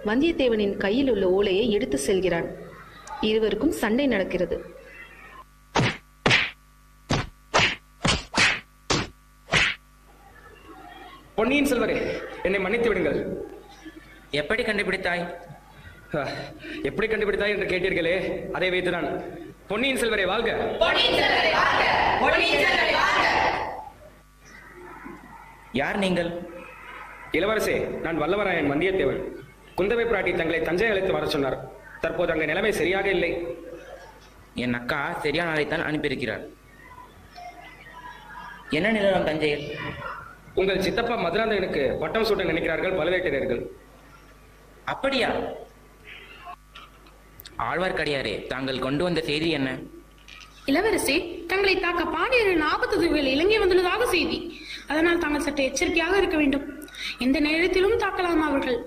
வந்தியத்தேவனின் கையில் உள்ள ஓலையை எடுத்து செல்கிறான். இருவருக்கும் சண்டை நடக்கிறது. பொன்னியின் செல்வரே, என்னை மன்னித்து விடுங்கள். எப்படி கண்டுபிடித்தாய்? எப்படி கண்டுபிடித்தாய் என்று கேட்டீர்களே, அதை வைத்துதான். பொன்னியின் செல்வரே வாழ்க! யார் நீங்கள்? இளவரசே, நான் வல்லவராயன் வந்தியத்தேவன். குந்தவை பிராட்டி தங்களை தஞ்சை அழைத்து வர சொன்னார். தற்போது அங்கே நிலைமை சரியாக இல்லை. என் அக்கா சரியான ஆளைத்தான் அனுப்பியிருக்கிறார். என்ன நிலவரம் தஞ்சையில்? உங்கள் சித்தப்பா மதுராந்தகனுக்கு பட்டம் சூட்ட நினைக்கிறார்கள் பழுவேட்டரையர்கள். அப்படியா? ஆழ்வார்க்கடியாரே, தாங்கள் கொண்டு வந்த செய்தி என்ன? இளவரசே, தங்களை தாக்க பாண்டியரின் ஆபத்து தீவுகள் இலங்கை வந்துள்ளதாக செய்தி. அதனால் தாங்கள் சற்று எச்சரிக்கையாக இருக்க வேண்டும். எந்த நேரத்திலும் தாக்கலாம் அவர்கள்.